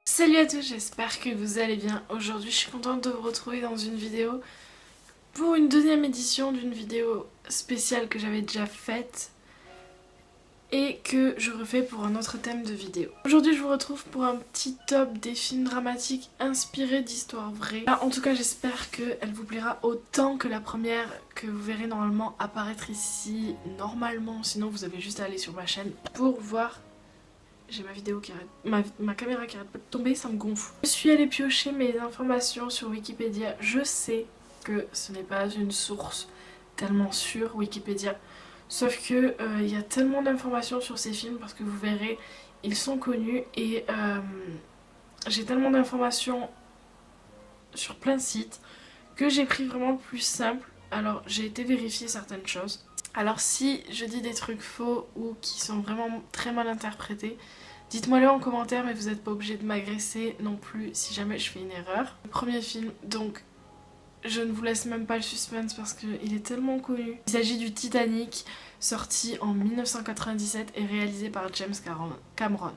Salut à tous, j'espère que vous allez bien. Aujourd'hui je suis contente de vous retrouver dans une vidéo pour une deuxième édition d'une vidéo spéciale que j'avais déjà faite et que je refais pour un autre thème de vidéo. Aujourd'hui je vous retrouve pour un petit top des films dramatiques inspirés d'histoires vraies. En tout cas j'espère qu'elle vous plaira autant que la première que vous verrez normalement apparaître ici normalement, sinon vous avez juste à aller sur ma chaîne pour voir. J'ai ma vidéo qui arrête, ma caméra qui arrête pas de tomber, ça me gonfle. Je suis allée piocher mes informations sur Wikipédia. Je sais que ce n'est pas une source tellement sûre, Wikipédia. Sauf que il y a tellement d'informations sur ces films parce que vous verrez, ils sont connus et j'ai tellement d'informations sur plein de sites que j'ai pris vraiment le plus simple. Alors j'ai été vérifier certaines choses. Alors si je dis des trucs faux ou qui sont vraiment très mal interprétés, dites-moi-le en commentaire, mais vous n'êtes pas obligé de m'agresser non plus si jamais je fais une erreur. Le premier film, donc je ne vous laisse même pas le suspense parce qu'il est tellement connu. Il s'agit du Titanic, sorti en 1997 et réalisé par James Cameron.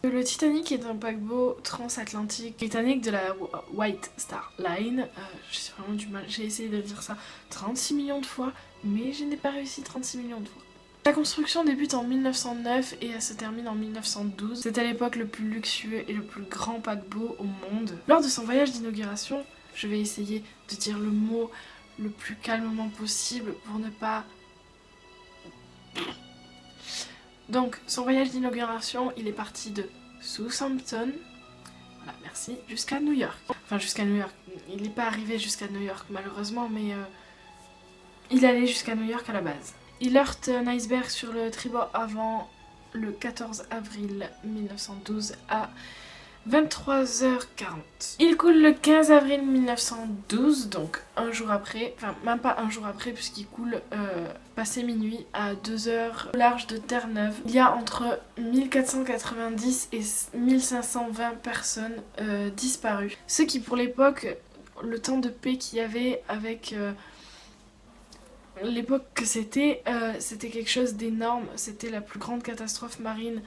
Le Titanic est un paquebot transatlantique britannique de la White Star Line. J'ai vraiment du mal, j'ai essayé de dire ça 36 millions de fois, mais je n'ai pas réussi 36 millions de fois. La construction débute en 1909 et elle se termine en 1912. C'est à l'époque le plus luxueux et le plus grand paquebot au monde. Lors de son voyage d'inauguration, je vais essayer de dire le mot le plus calmement possible pour ne pas... Donc, son voyage d'inauguration, il est parti de Southampton, voilà, merci, jusqu'à New York. Enfin, jusqu'à New York. Il n'est pas arrivé jusqu'à New York, malheureusement, mais il allait jusqu'à New York à la base. Il heurte un iceberg sur le tribord avant le 14 avril 1912 à 23h40. Il coule le 15 avril 1912, donc un jour après, enfin même pas un jour après puisqu'il coule passé minuit à 2h au large de Terre-Neuve. Il y a entre 1490 et 1520 personnes disparues. Ce qui pour l'époque, le temps de paix qu'il y avait avec... l'époque que c'était quelque chose d'énorme, c'était la plus grande catastrophe marine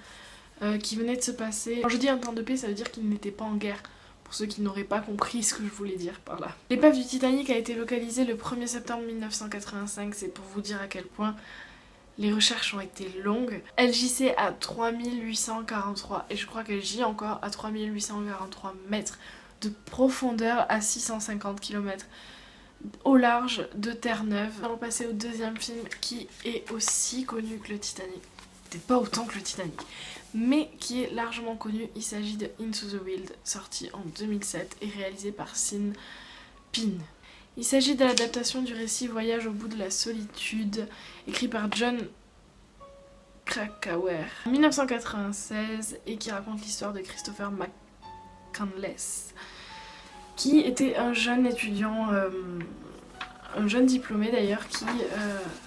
qui venait de se passer. Quand je dis un temps de paix, ça veut dire qu'il n'était pas en guerre, pour ceux qui n'auraient pas compris ce que je voulais dire par là. L'épave du Titanic a été localisée le 1er septembre 1985, c'est pour vous dire à quel point les recherches ont été longues. Elle gissait à 3843, et je crois qu'elle gît encore à 3843 mètres de profondeur à 650 km. Au large de Terre-Neuve. Nous allons passer au deuxième film qui est aussi connu que le Titanic. Peut-être pas autant que le Titanic, mais qui est largement connu. Il s'agit de Into the Wild, sorti en 2007 et réalisé par Sean Penn. Il s'agit de l'adaptation du récit Voyage au bout de la solitude, écrit par John Krakauer en 1996 et qui raconte l'histoire de Christopher McCandless, qui était un jeune étudiant, un jeune diplômé d'ailleurs, qui,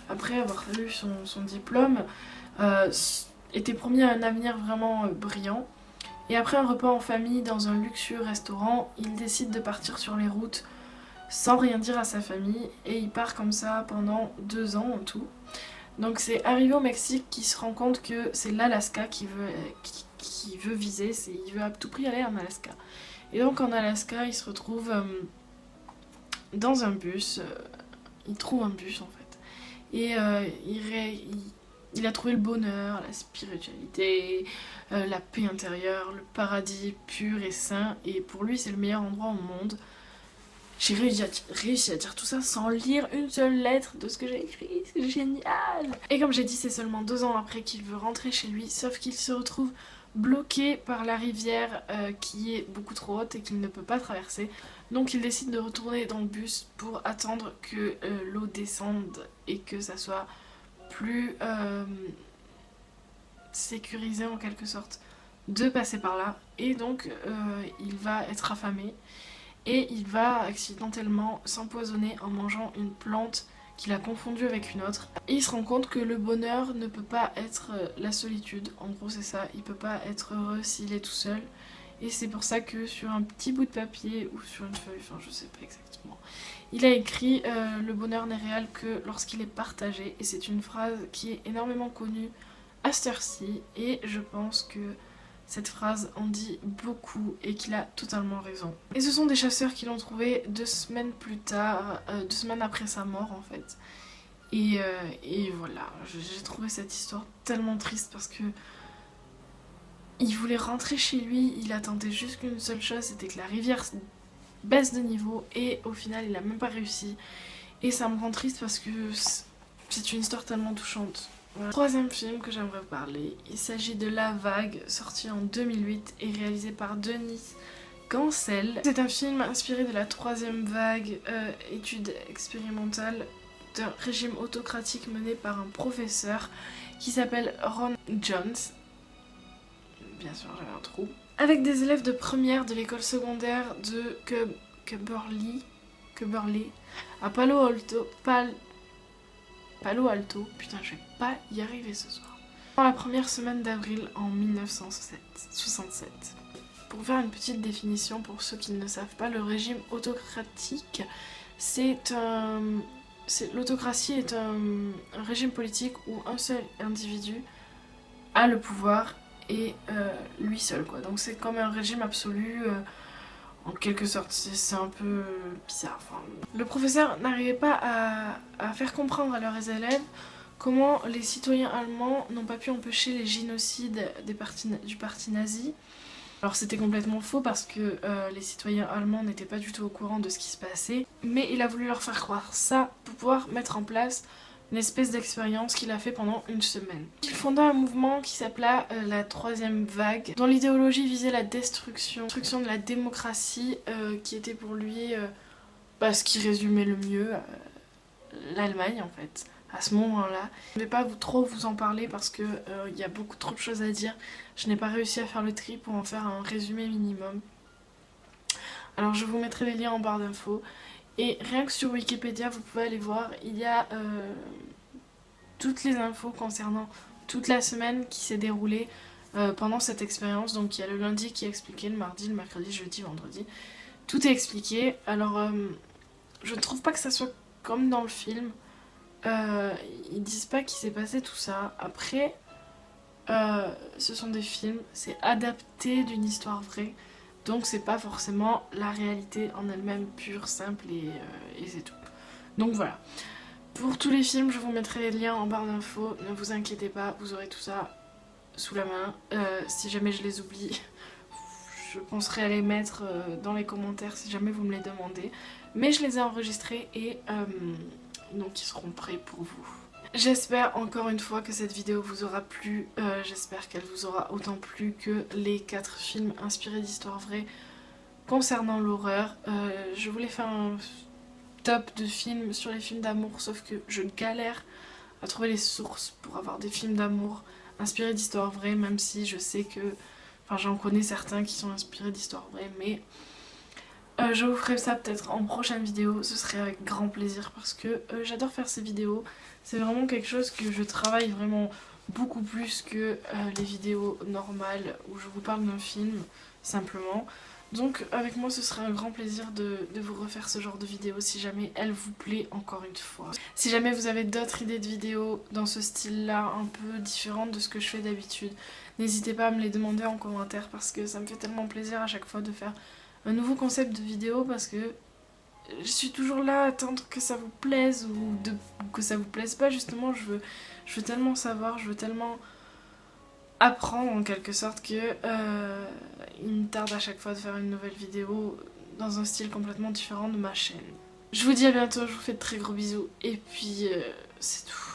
après avoir eu son diplôme, était promis à un avenir vraiment brillant. Et après un repas en famille dans un luxueux restaurant, il décide de partir sur les routes sans rien dire à sa famille, et il part comme ça pendant 2 ans en tout. Donc c'est arrivé au Mexique qu'il se rend compte que c'est l'Alaska qu'il veut viser, il veut à tout prix aller en Alaska. Et donc en Alaska, il se retrouve dans un bus, il trouve un bus en fait, et il a trouvé le bonheur, la spiritualité, la paix intérieure, le paradis pur et sain, et pour lui c'est le meilleur endroit au monde. J'ai réussi à dire tout ça sans lire une seule lettre de ce que j'ai écrit, c'est génial! Et comme j'ai dit, c'est seulement 2 ans après qu'il veut rentrer chez lui, sauf qu'il se retrouve bloqué par la rivière qui est beaucoup trop haute et qu'il ne peut pas traverser. Donc il décide de retourner dans le bus pour attendre que l'eau descende et que ça soit plus sécurisé en quelque sorte de passer par là. Et donc il va être affamé et il va accidentellement s'empoisonner en mangeant une plante qu'il a confondue avec une autre. Et il se rend compte que le bonheur ne peut pas être la solitude. En gros c'est ça, il peut pas être heureux s'il est tout seul. Et c'est pour ça que sur un petit bout de papier ou sur une feuille, enfin je sais pas exactement, il a écrit le bonheur n'est réel que lorsqu'il est partagé. Et c'est une phrase qui est énormément connue à cette heure-ci et je pense que cette phrase en dit beaucoup et qu'il a totalement raison. Et ce sont des chasseurs qui l'ont trouvé 2 semaines plus tard, 2 semaines après sa mort en fait. Et voilà, j'ai trouvé cette histoire tellement triste parce que il voulait rentrer chez lui, il attendait juste qu'une seule chose, c'était que la rivière baisse de niveau et au final il a même pas réussi. Et ça me rend triste parce que c'est une histoire tellement touchante. Voilà. Troisième film que j'aimerais vous parler, il s'agit de La Vague, sorti en 2008 et réalisé par Denis Gancel. C'est un film inspiré de la troisième vague, étude expérimentale d'un régime autocratique mené par un professeur qui s'appelle Ron Jones. Bien sûr, j'avais un trou. Avec des élèves de première de l'école secondaire de Cubberley à Palo Alto. Putain, je vais pas y arriver ce soir. Dans la première semaine d'avril en 1967. Pour faire une petite définition pour ceux qui ne savent pas, le régime autocratique, l'autocratie est un régime politique où un seul individu a le pouvoir et lui seul quoi. Donc c'est comme un régime absolu en quelque sorte, c'est un peu bizarre. Enfin, le professeur n'arrivait pas à faire comprendre à leurs élèves comment les citoyens allemands n'ont pas pu empêcher les génocides du parti nazi. Alors c'était complètement faux parce que les citoyens allemands n'étaient pas du tout au courant de ce qui se passait, mais il a voulu leur faire croire ça pour pouvoir mettre en place une espèce d'expérience qu'il a fait pendant une semaine. Il fonda un mouvement qui s'appela la troisième vague, dont l'idéologie visait la destruction de la démocratie, qui était pour lui ce qui résumait le mieux l'Allemagne en fait. À ce moment-là, je ne vais pas trop vous en parler parce que y a beaucoup trop de choses à dire. Je n'ai pas réussi à faire le tri pour en faire un résumé minimum. Alors je vous mettrai les liens en barre d'infos. Et rien que sur Wikipédia, vous pouvez aller voir, il y a toutes les infos concernant toute la semaine qui s'est déroulée pendant cette expérience. Donc il y a le lundi qui est expliqué, le mardi, le mercredi, jeudi, vendredi. Tout est expliqué. Alors je ne trouve pas que ça soit comme dans le film. Ils disent pas qu'il s'est passé tout ça. Après, ce sont des films, c'est adapté d'une histoire vraie. Donc c'est pas forcément la réalité en elle-même pure, simple et c'est tout. Donc voilà. Pour tous les films, je vous mettrai les liens en barre d'infos. Ne vous inquiétez pas, vous aurez tout ça sous la main. Si jamais je les oublie, je penserai à les mettre dans les commentaires si jamais vous me les demandez. Mais je les ai enregistrés et donc ils seront prêts pour vous. J'espère encore une fois que cette vidéo vous aura plu, j'espère qu'elle vous aura autant plu que les 4 films inspirés d'histoires vraies concernant l'horreur. Je voulais faire un top de films sur les films d'amour, sauf que je galère à trouver les sources pour avoir des films d'amour inspirés d'histoires vraies, même si je sais que, enfin j'en connais certains qui sont inspirés d'histoires vraies, mais je vous ferai ça peut-être en prochaine vidéo, ce serait avec grand plaisir parce que j'adore faire ces vidéos. C'est vraiment quelque chose que je travaille vraiment beaucoup plus que les vidéos normales où je vous parle d'un film simplement. Donc avec moi ce serait un grand plaisir de vous refaire ce genre de vidéo si jamais elle vous plaît encore une fois. Si jamais vous avez d'autres idées de vidéos dans ce style là un peu différentes de ce que je fais d'habitude, n'hésitez pas à me les demander en commentaire parce que ça me fait tellement plaisir à chaque fois de faire un nouveau concept de vidéo parce que je suis toujours là à attendre que ça vous plaise ou que ça vous plaise pas. Justement je veux tellement savoir, je veux tellement apprendre en quelque sorte que il me tarde à chaque fois de faire une nouvelle vidéo dans un style complètement différent de ma chaîne. Je vous dis à bientôt, je vous fais de très gros bisous et puis c'est tout.